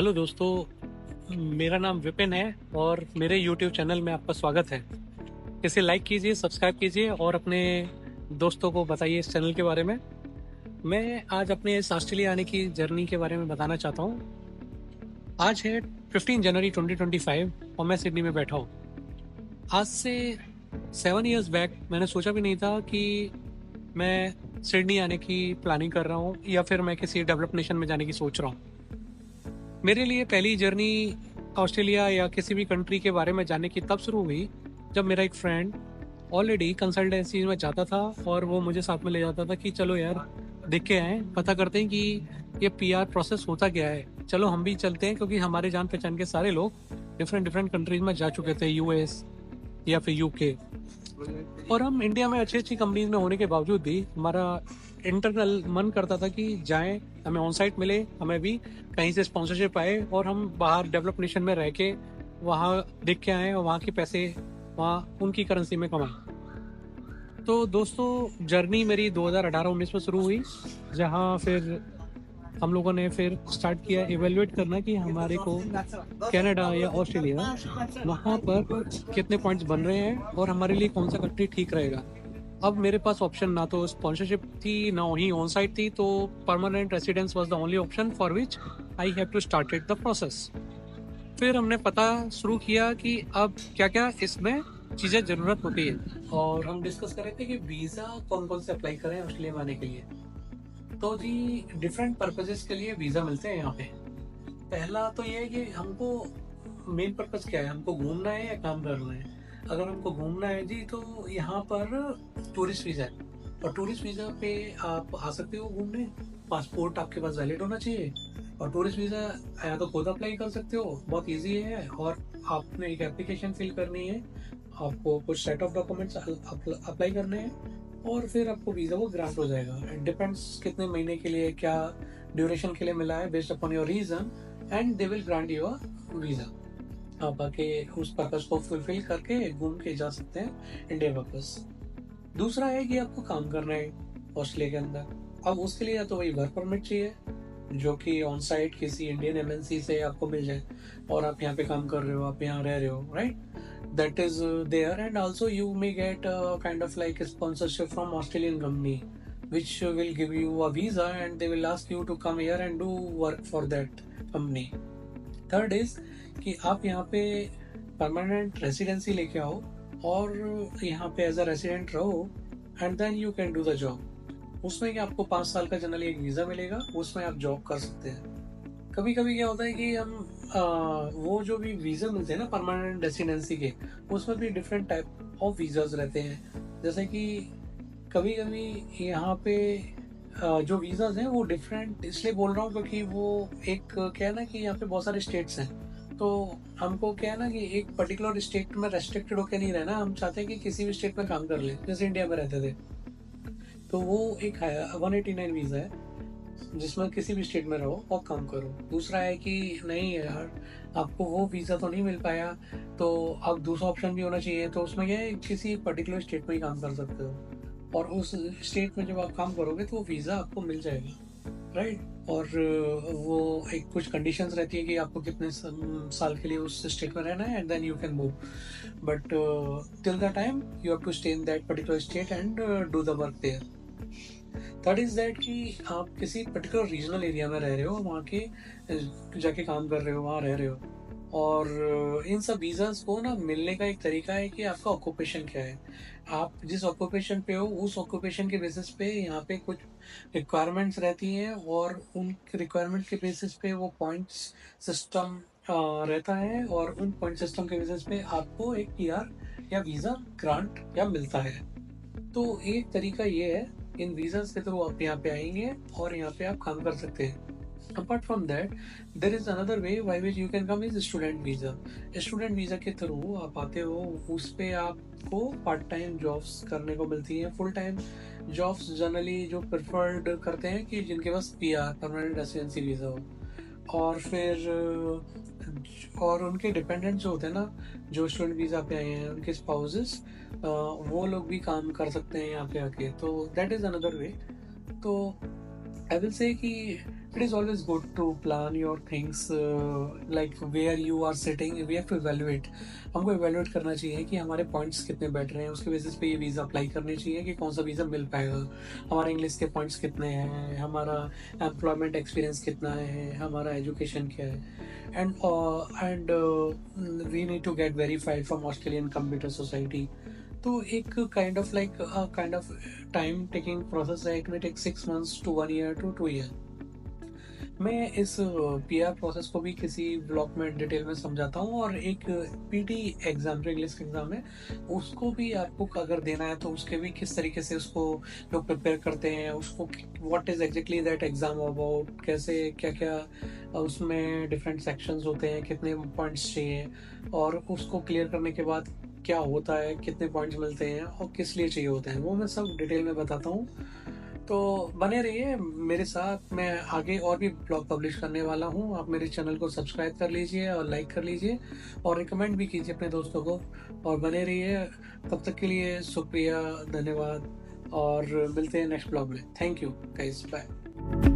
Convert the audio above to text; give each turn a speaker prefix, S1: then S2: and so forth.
S1: Hello दोस्तों, मेरा नाम विपिन है और मेरे यूट्यूब चैनल में आपका स्वागत है। इसे लाइक कीजिए, सब्सक्राइब कीजिए और अपने दोस्तों को बताइए इस चैनल के बारे में। मैं आज अपने इस ऑस्ट्रेलिया आने की जर्नी के बारे में बताना चाहता हूँ। आज है 15 जनवरी 2025 और मैं सिडनी में बैठा हूँ। आज से 7 इयर्स बैक मैंने सोचा भी नहीं था कि मैं सिडनी आने की प्लानिंग कर रहा हूँ या फिर मैं किसी डेवलप नेशन में जाने की सोच रहा हूँ। मेरे लिए पहली जर्नी ऑस्ट्रेलिया या किसी भी कंट्री के बारे में जानने की तब शुरू हुई जब मेरा एक फ्रेंड ऑलरेडी कंसल्टेंसी में जाता था और वो मुझे साथ में ले जाता था कि चलो यार देख के आए, पता करते हैं कि ये पीआर प्रोसेस होता क्या है। चलो हम भी चलते हैं, क्योंकि हमारे जान पहचान के सारे लोग डिफरेंट डिफरेंट कंट्रीज में जा चुके थे, यूएस या फिर यूके। और हम इंडिया में अच्छी अच्छी कंपनीज में होने के बावजूद भी हमारा इंटरनल मन करता था कि जाएं, हमें ऑन साइट मिले, हमें भी कहीं से स्पॉन्सरशिप आए और हम बाहर डेवलप नेशन में रह के वहाँ देख के आए और वहाँ के पैसे वहाँ उनकी करेंसी में कमाएं। तो दोस्तों, जर्नी मेरी 2018-19 में शुरू हुई, जहाँ फिर हम लोगों ने फिर स्टार्ट किया इवेल्युएट करना कि हमारे को कनाडा या ऑस्ट्रेलिया वहाँ पर कितने पॉइंट्स बन रहे हैं और हमारे लिए कौन सा कंट्री ठीक रहेगा। अब मेरे पास ऑप्शन ना तो स्पॉन्सरशिप थी, ना ही ऑन साइट थी, तो permanent residence was the only option for which I have to started the process. फिर हमने पता शुरू किया कि अब क्या क्या इसमें चीज़ें ज़रूरत होती है, और हम डिस्कस कर रहे थे कि वीज़ा कौन कौन से अप्लाई करें ऑस्ट्रेलिया में आने के लिए। तो जी, डिफरेंट पर्पजेस के लिए वीज़ा मिलते हैं यहाँ पे। पहला तो ये है कि हमको मेन पर्पस क्या है, हमको घूमना है या काम करना है। अगर हमको घूमना है जी, तो यहाँ पर टूरिस्ट वीज़ा है, और टूरिस्ट वीज़ा पे आप आ सकते हो घूमने। पासपोर्ट आपके पास वैलिड होना चाहिए, और टूरिस्ट वीज़ा या तो खुद अप्लाई कर सकते हो, बहुत इजी है। और आपने एक एप्लीकेशन फिल करनी है, आपको कुछ सेट ऑफ डॉक्यूमेंट्स अप्लाई करने हैं, और फिर आपको वीज़ा वो ग्रांट हो जाएगा। इट डिपेंड्स कितने महीने के लिए, क्या ड्यूरेशन के लिए मिला है, based upon your reason, and they will grant you a visa. आप आके उस पर्पस को फुलफिल करके घूम के जा सकते हैं इंडिया वापस। दूसरा है कि आपको काम करना है ऑस्ट्रेलिया के अंदर। अब उसके लिए या तो वही वर्क परमिट चाहिए, जो कि ऑन साइट किसी इंडियन एमएनसी से आपको मिल जाए, और आप यहाँ पे काम कर रहे हो, आप यहाँ रह रहे हो, right, that is there. And also you may get kind of like a sponsorship from Australian company, which will give you a visa and they will ask you to come here and do work for that company. Third is कि आप यहाँ पे permanent residency लेके आओ और यहाँ पे as a resident रहो, and then you can do the job. उसमें कि आपको 5 साल का जनरली एक वीज़ा मिलेगा, उसमें आप जॉब कर सकते हैं। कभी कभी क्या होता है कि हम वो जो भी वीज़ा मिलते हैं ना परमानेंट रेसिडेंसी के, उसमें भी डिफरेंट टाइप ऑफ वीज़ाज रहते हैं। जैसे कि कभी कभी यहाँ पे जो वीज़ाज हैं वो डिफरेंट इसलिए बोल रहा हूँ क्योंकि वो एक क्या है ना कि यहाँ पे बहुत सारे स्टेट्स हैं, तो हमको क्या है ना कि एक पर्टिकुलर स्टेट में रेस्ट्रिक्टेड होकर नहीं रहना। हम चाहते हैं कि किसी भी स्टेट में काम कर ले, जैसे इंडिया में रहते थे। तो वो एक 189 वीज़ा है, जिसमें किसी भी स्टेट में रहो और काम करो। दूसरा है कि नहीं यार, आपको वो वीज़ा तो नहीं मिल पाया, तो अब दूसरा ऑप्शन भी होना चाहिए। तो उसमें क्या है, किसी पर्टिकुलर स्टेट में ही काम कर सकते हो, और उस स्टेट में जब आप काम करोगे तो वो वीज़ा आपको मिल जाएगा, राइट। और वो एक कुछ कंडीशंस रहती है कि आपको कितने साल के लिए उस स्टेट में रहना है, and then you can move. But till the time you have to stay in that particular state and do the work there. Third is that कि आप किसी पर्टिकुलर रीजनल एरिया में रह रहे हो, वहाँ के जाके काम कर रहे हो, वहाँ रह रहे हो। और इन सब वीज़ास को ना मिलने का एक तरीका है कि आपका ऑक्यूपेशन क्या है। आप जिस ऑक्यूपेशन पे हो, उस ऑक्यूपेशन के बेसिस पे यहाँ पे कुछ रिक्वायरमेंट्स रहती हैं, और उन रिक्वायरमेंट के बेसिस पे वो पॉइंट्स सिस्टम रहता है, और उन पॉइंट सिस्टम के बेसिस पे आपको एक पीआर या वीज़ा ग्रांट या मिलता है। तो एक तरीका ये है, इन वीज़ास के थ्रू आप यहाँ पे आएंगे और यहाँ पे आप काम कर सकते हैं। Apart from that, there is another way by which you can come, is student visa. Student visa के थ्रू आप आते हो, उस पे आपको पार्ट टाइम जॉब्स करने को मिलती हैं। फुल टाइम जॉब्स जनरली जो प्रेफर्ड करते हैं कि जिनके पास पीआर परमानेंट रेसिडेंसी वीज़ा हो, और फिर और उनके डिपेंडेंट जो होते हैं ना, जो स्टूडेंट वीज़ा पे आए हैं, उनके स्पाउसेस, वो लोग भी काम कर सकते हैं यहाँ पे आके। तो दैट इज़ अनदर वे। तो आई विल से कि It is always good to plan your things, like where you are sitting. We have to evaluate. हमको evaluate करना चाहिए कि हमारे points कितने बैठ रहे हैं, उसके बेसिस पे ये वीज़ा अप्लाई करनी चाहिए कि कौन सा वीज़ा मिल पाएगा, हमारा इंग्लिश के पॉइंट्स कितने हैं, हमारा एम्प्लॉयमेंट एक्सपीरियंस कितना है, हमारा एजुकेशन क्या है, and we need to get verified from Australian Computer Society. तो एक kind of time taking process है. It will take 6 months to 1 year to 2 year. मैं इस पीआर प्रोसेस को भी किसी ब्लॉग में डिटेल में समझाता हूँ, और एक पीटी एग्ज़ाम जो इंग्लिश का एग्ज़ाम है उसको भी आपको अगर देना है तो उसके भी किस तरीके से उसको लोग प्रिपेयर करते हैं, उसको what is exactly that exam about, कैसे क्या क्या उसमें डिफरेंट सेक्शंस होते हैं, कितने पॉइंट्स चाहिए, और उसको क्लियर करने के बाद क्या होता है, कितने पॉइंट्स मिलते हैं और किस लिए चाहिए होते हैं, वो मैं सब डिटेल में बताता हूँ. तो बने रहिए मेरे साथ. मैं आगे और भी ब्लॉग पब्लिश करने वाला हूँ. आप मेरे चैनल को सब्सक्राइब कर लीजिए और लाइक कर लीजिए और रिकमेंड भी कीजिए अपने दोस्तों को, और बने रहिए. तब तक के लिए शुक्रिया, धन्यवाद, और मिलते हैं नेक्स्ट ब्लॉग में. Thank you guys, bye.